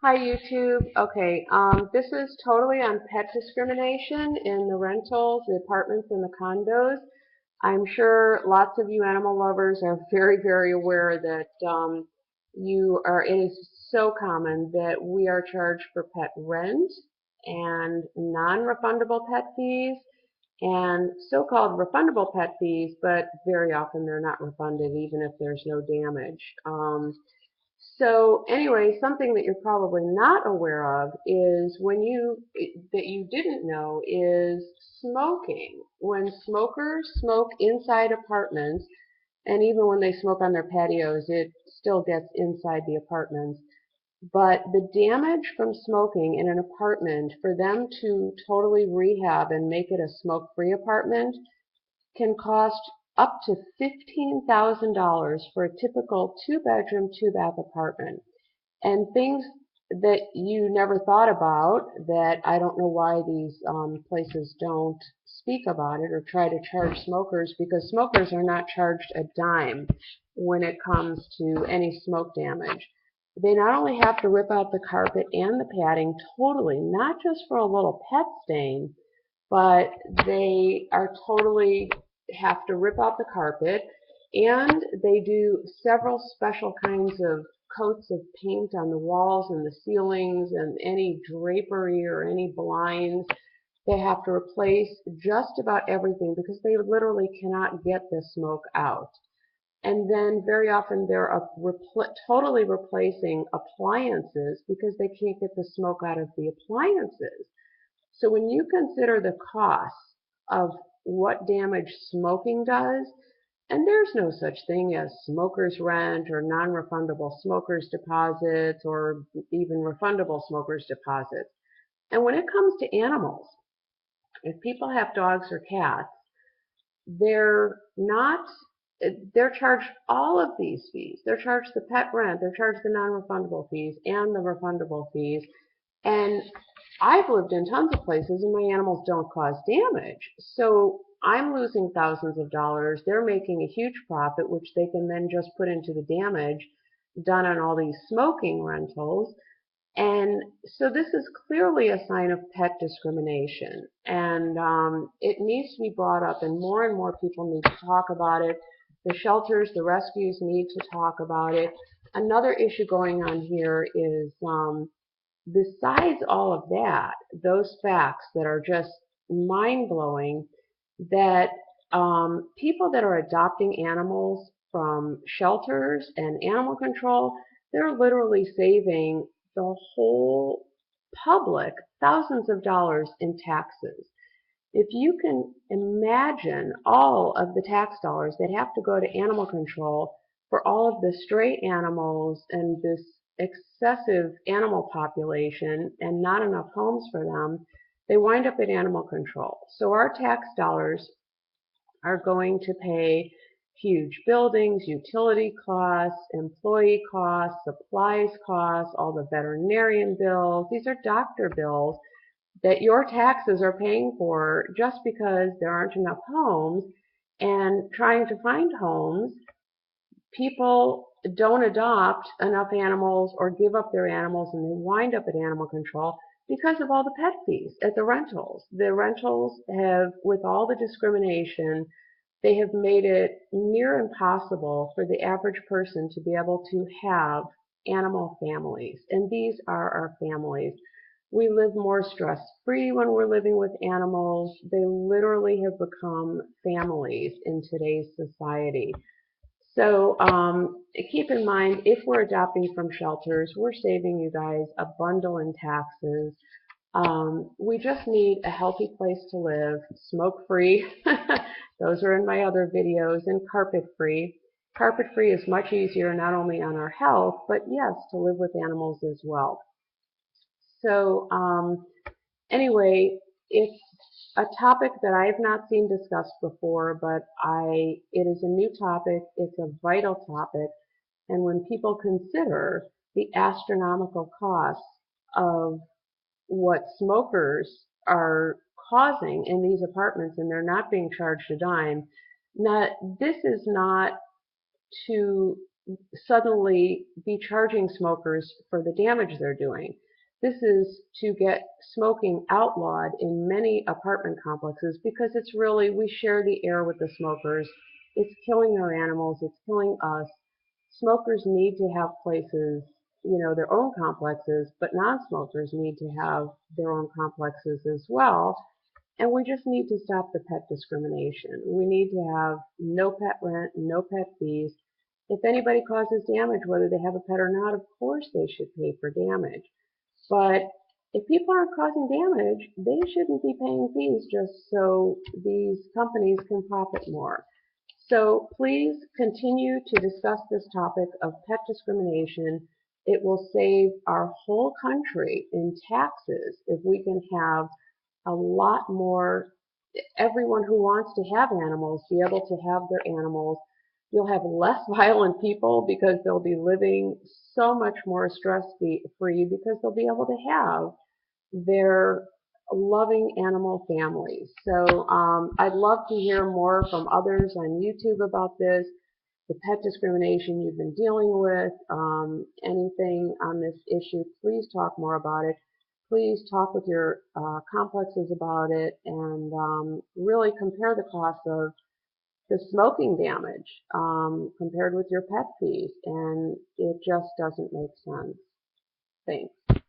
Hi YouTube. Okay, this is totally on pet discrimination in the rentals, the apartments, and the condos. I'm sure lots of you animal lovers are very, very aware that it is so common that we are charged for pet rent and non-refundable pet fees and so-called refundable pet fees, but very often they're not refunded even if there's no damage. So anyway, something that you're probably not aware of is that you didn't know is smoking. When smokers smoke inside apartments, and even when they smoke on their patios, it still gets inside the apartments. But the damage from smoking in an apartment, for them to totally rehab and make it a smoke-free apartment, can cost up to $15,000 for a typical two-bedroom, two-bath apartment. And things that you never thought about that I don't know why these places don't speak about it or try to charge smokers, because smokers are not charged a dime when it comes to any smoke damage. They not only have to rip out the carpet and the padding totally, not just for a little pet stain, but they are totally have to rip out the carpet, and they do several special kinds of coats of paint on the walls and the ceilings and any drapery or any blinds. They have to replace just about everything because they literally cannot get the smoke out. And then very often they're totally replacing appliances because they can't get the smoke out of the appliances. So when you consider the costs of what damage smoking does, and there's no such thing as smoker's rent or non-refundable smoker's deposits or even refundable smoker's deposits. And when it comes to animals, if people have dogs or cats, they're not they're charged all of these fees. They're charged the pet rent, they're charged the non-refundable fees and the refundable fees. And I've lived in tons of places and my animals don't cause damage. So I'm losing thousands of dollars. They're making a huge profit, which they can then just put into the damage done on all these smoking rentals. And so this is clearly a sign of pet discrimination. And it needs to be brought up, and more people need to talk about it. The shelters, the rescues need to talk about it. Another issue going on here is besides all of that, those facts that are just mind-blowing, that people that are adopting animals from shelters and animal control, they're literally saving the whole public thousands of dollars in taxes. If you can imagine all of the tax dollars that have to go to animal control for all of the stray animals and this excessive animal population and not enough homes for them, they wind up at animal control. So our tax dollars are going to pay huge buildings, utility costs, employee costs, supplies costs, all the veterinarian bills. These are doctor bills that your taxes are paying for just because there aren't enough homes. And trying to find homes, people don't adopt enough animals or give up their animals and they wind up at animal control because of all the pet fees at the rentals. The rentals have, with all the discrimination, they have made it near impossible for the average person to be able to have animal families. And these are our families. We live more stress-free when we're living with animals. They literally have become families in today's society. So keep in mind, if we're adopting from shelters, we're saving you guys a bundle in taxes. We just need a healthy place to live, smoke-free. Those are in my other videos, and carpet-free. Carpet-free is much easier not only on our health, but yes, to live with animals as well. So anyway, it's a topic that I have not seen discussed before, but it is a new topic. It's a vital topic. And when people consider the astronomical costs of what smokers are causing in these apartments and they're not being charged a dime, this is not to suddenly be charging smokers for the damage they're doing. This is to get smoking outlawed in many apartment complexes because it's really, we share the air with the smokers. It's killing our animals, it's killing us. Smokers need to have places, their own complexes, but non-smokers need to have their own complexes as well. And we just need to stop the pet discrimination. We need to have no pet rent, no pet fees. If anybody causes damage, whether they have a pet or not, of course they should pay for damage. But if people aren't causing damage, they shouldn't be paying fees just so these companies can profit more. So please continue to discuss this topic of pet discrimination. It will save our whole country in taxes if we can have a lot more, everyone who wants to have animals be able to have their animals. You'll have less violent people because they'll be living so much more stress-free because they'll be able to have their loving animal families. So I'd love to hear more from others on YouTube about this, the pet discrimination you've been dealing with, anything on this issue. Please talk more about it. Please talk with your complexes about it, and really compare the cost of the smoking damage compared with your pet fees, and it just doesn't make sense. Thanks.